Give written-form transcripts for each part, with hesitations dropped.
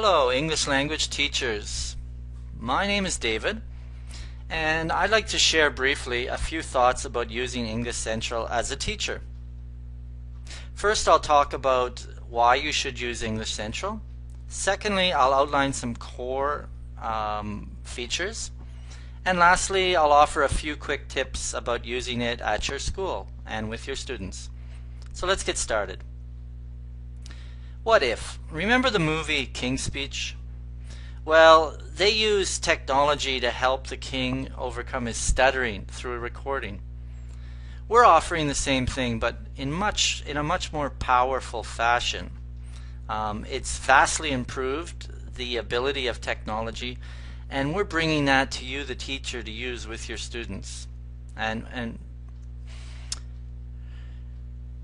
Hello, English language teachers. My name is David, and I'd like to share briefly a few thoughts about using English Central as a teacher. First, I'll talk about why you should use English Central. Secondly, I'll outline some core features. And lastly, I'll offer a few quick tips about using it at your school and with your students. So let's get started. What if? Remember the movie King's Speech? Well, they use technology to help the king overcome his stuttering through a recording. We're offering the same thing, but in a much more powerful fashion. It's vastly improved the ability of technology, and we're bringing that to you, the teacher, to use with your students. And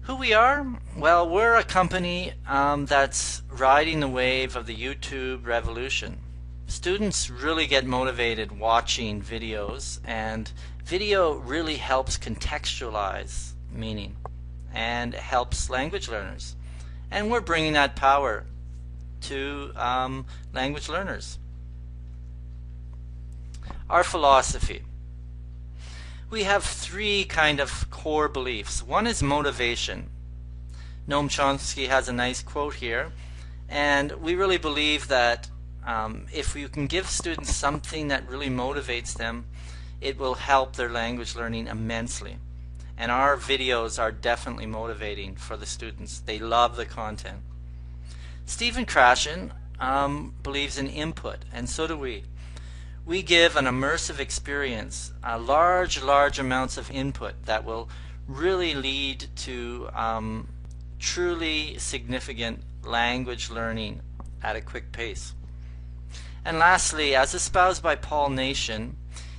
who we are? Well, we're a company that's riding the wave of the YouTube revolution. Students really get motivated watching videos, and video really helps contextualize meaning and helps language learners. And we're bringing that power to language learners. Our philosophy. We have three kind of core beliefs. One is motivation. Noam Chomsky has a nice quote here, and we really believe that if you can give students something that really motivates them, it will help their language learning immensely. And our videos are definitely motivating for the students. They love the content. Stephen Krashen believes in input, and so do we. We give an immersive experience, large amounts of input that will really lead to truly significant language learning at a quick pace. And lastly, as espoused by Paul Nation,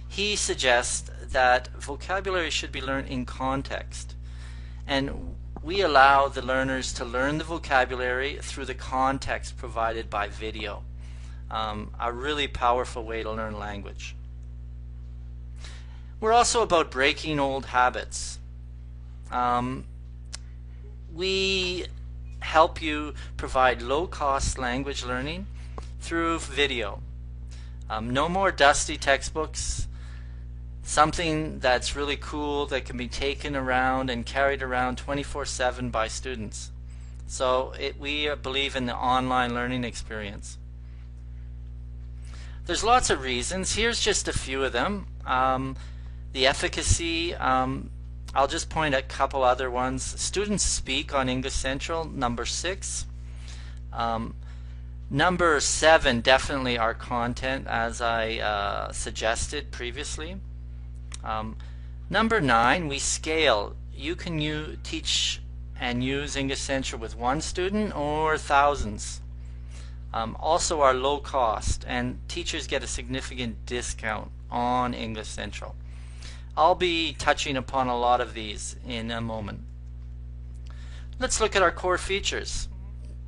he suggests that vocabulary should be learned in context. And we allow the learners to learn the vocabulary through the context provided by video. A really powerful way to learn language. We're also about breaking old habits. We help you provide low-cost language learning through video. No more dusty textbooks. Something that's really cool that can be taken around and carried around 24/7 by students. So we believe in the online learning experience. There's lots of reasons. Here's just a few of them. The efficacy, I'll just point at a couple other ones. Students speak on English Central, number 6. Number 7, definitely our content, as I suggested previously. Number 9, we scale. You can teach and use English Central with one student or thousands. Also our low cost, and teachers get a significant discount on English Central. I'll be touching upon a lot of these in a moment. Let's look at our core features.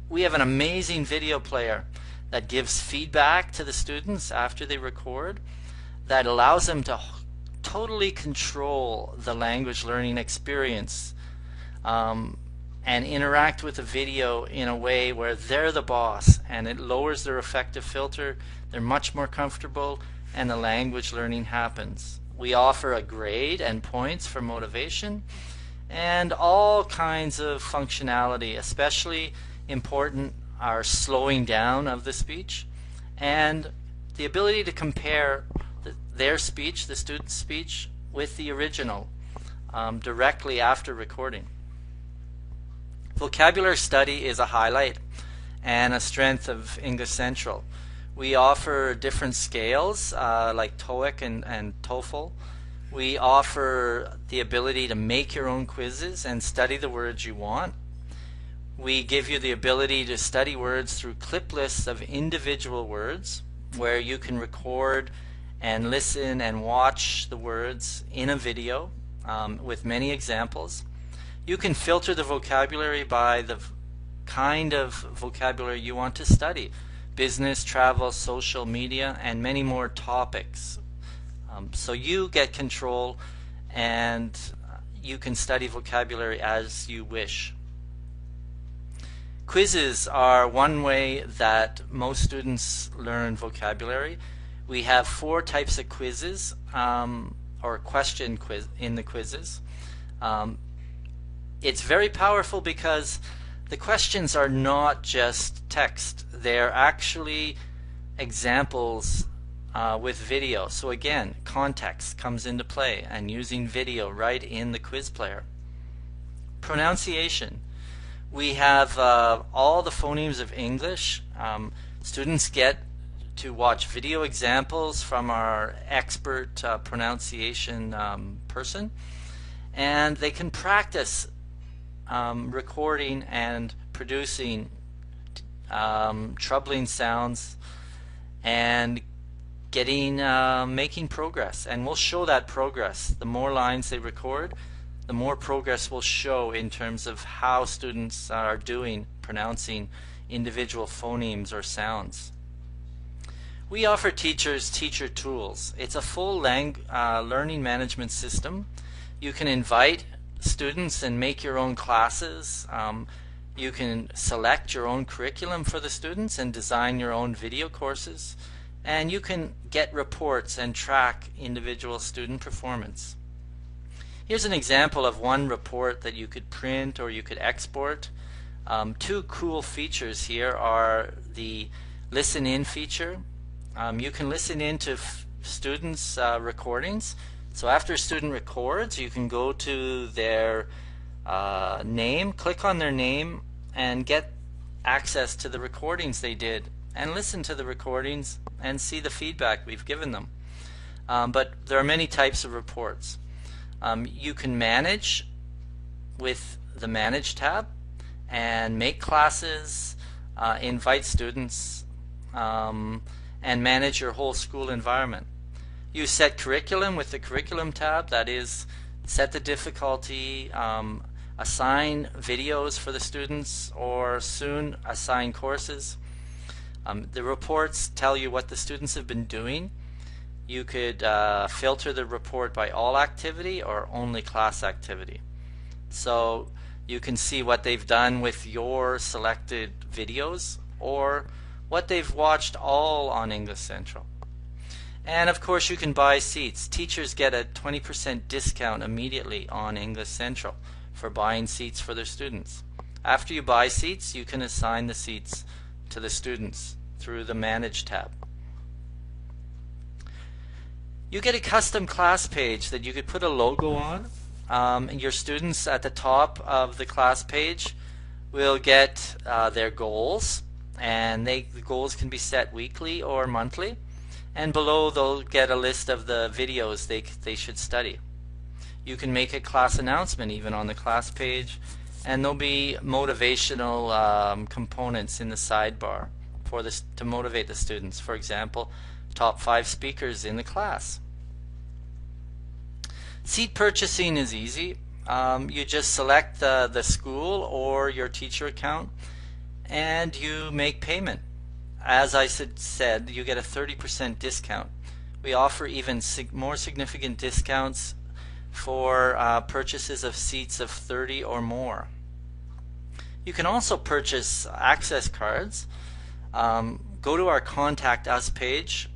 We have an amazing video player that gives feedback to the students after they record, that allows them to totally control the language learning experience and interact with the video in a way where they're the boss, and it lowers their affective filter. They're much more comfortable, and the language learning happens. We offer a grade and points for motivation and all kinds of functionality. Especially important are slowing down of the speech and the ability to compare their speech, the student's speech, with the original directly after recording. Vocabulary study is a highlight and a strength of English Central. We offer different scales like TOEIC and TOEFL. We offer the ability to make your own quizzes and study the words you want. We give you the ability to study words through clip lists of individual words, where you can record and listen and watch the words in a video with many examples. You can filter the vocabulary by the kind of vocabulary you want to study: business, travel, social media, and many more topics. So you get control, and you can study vocabulary as you wish. Quizzes are one way that most students learn vocabulary. We have 4 types of quizzes, or question quiz in the quizzes. It's very powerful because the questions are not just text. They're actually examples with video. So again, context comes into play and using video right in the quiz player. Pronunciation. We have all the phonemes of English. Students get to watch video examples from our expert pronunciation person, and they can practice recording and producing troubling sounds and making progress. And we'll show that progress. The more lines they record, the more progress will show in terms of how students are doing pronouncing individual phonemes or sounds. We offer teachers teacher tools. It's a full learning management system. You can invite students and make your own classes. You can select your own curriculum for the students and design your own video courses. And you can get reports and track individual student performance. Here's an example of one report that you could print or you could export. 2 cool features here are the listen in feature. You can listen in to students' recordings. So after a student records, you can go to their name, click on their name, and get access to the recordings they did and listen to the recordings and see the feedback we've given them. But there are many types of reports. You can manage with the Manage tab and make classes, invite students, and manage your whole school environment. You set curriculum with the Curriculum tab, that is, set the difficulty, assign videos for the students, or soon assign courses. The reports tell you what the students have been doing. You could filter the report by all activity or only class activity. So you can see what they've done with your selected videos or what they've watched all on English Central. And of course you can buy seats. Teachers get a 20% discount immediately on English Central for buying seats for their students. After you buy seats, you can assign the seats to the students through the Manage tab. You get a custom class page that you could put a logo on. And your students at the top of the class page will get their goals, and the goals can be set weekly or monthly, and below they'll get a list of the videos they should study. You can make a class announcement even on the class page, and there'll be motivational components in the sidebar for this to motivate the students. For example, top 5 speakers in the class. Seat purchasing is easy. You just select the school or your teacher account and you make payment. As I said, you get a 30% discount. We offer even more significant discounts for purchases of seats of 30 or more. You can also purchase access cards. Go to our Contact Us page,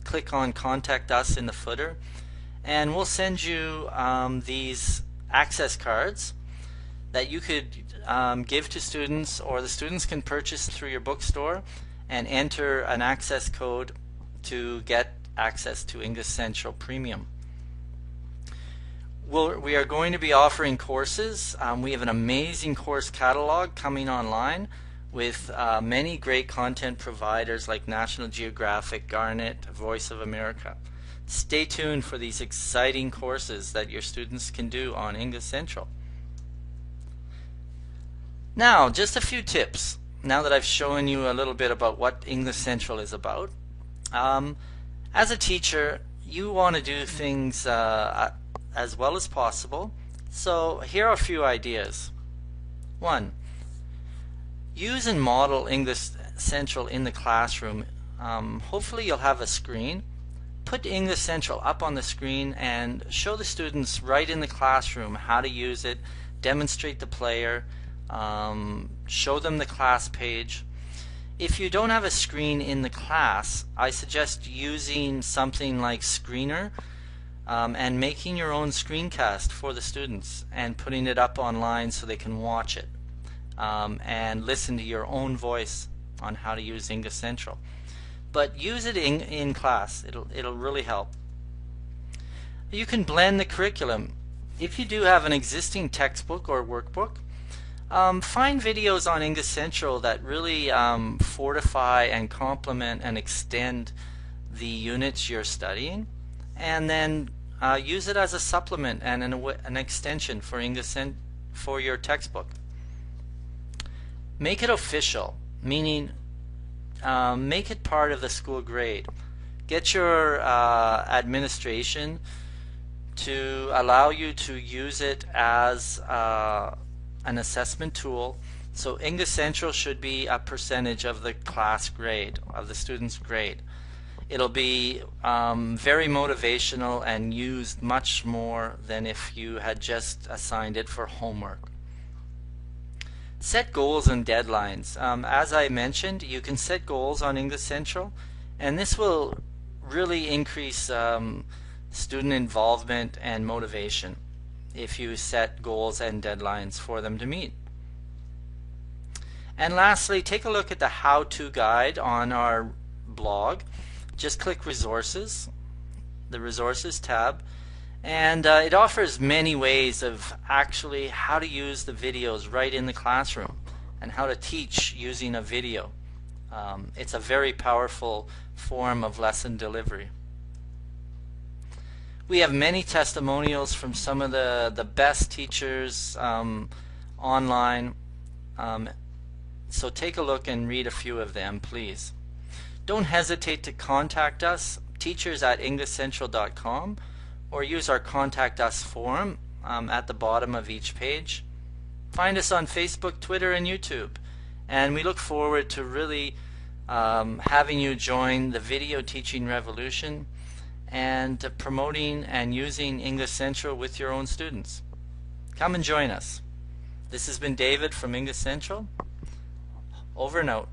click on Contact Us in the footer, and we'll send you these access cards that you could give to students, or the students can purchase through your bookstore and enter an access code to get access to English Central Premium. We are going to be offering courses. We have an amazing course catalog coming online with many great content providers like National Geographic, Garnet, Voice of America. Stay tuned for these exciting courses that your students can do on English Central. Now, just a few tips. Now that I've shown you a little bit about what English Central is about. As a teacher, you want to do things as well as possible. So here are a few ideas. 1. Use and model English Central in the classroom. Hopefully you'll have a screen. Put English Central up on the screen and show the students right in the classroom how to use it, demonstrate the player, show them the class page. If you don't have a screen in the class, I suggest using something like Screener and making your own screencast for the students and putting it up online so they can watch it and listen to your own voice on how to use English Central. But use it in class. It'll really help. You can blend the curriculum. If you do have an existing textbook or workbook, find videos on English Central that really fortify and complement and extend the units you're studying, and then use it as a supplement and an extension for English for your textbook. Make it official, meaning make it part of the school grade. Get your administration to allow you to use it as an assessment tool. So English Central should be a percentage of the class grade, of the student's grade. It'll be very motivational and used much more than if you had just assigned it for homework. Set goals and deadlines. As I mentioned, you can set goals on English Central, and this will really increase student involvement and motivation if you set goals and deadlines for them to meet. And lastly, take a look at the how-to guide on our blog. Just click Resources, the Resources tab, and it offers many ways of actually how to use the videos right in the classroom and how to teach using a video. It's a very powerful form of lesson delivery. We have many testimonials from some of the best teachers online, so take a look and read a few of them, please. Don't hesitate to contact us, teachers@englishcentral.com, or use our Contact Us forum at the bottom of each page. Find us on Facebook, Twitter, and YouTube, and we look forward to really having you join the video teaching revolution and promoting and using English Central with your own students. Come and join us. This has been David from English Central. Over and out.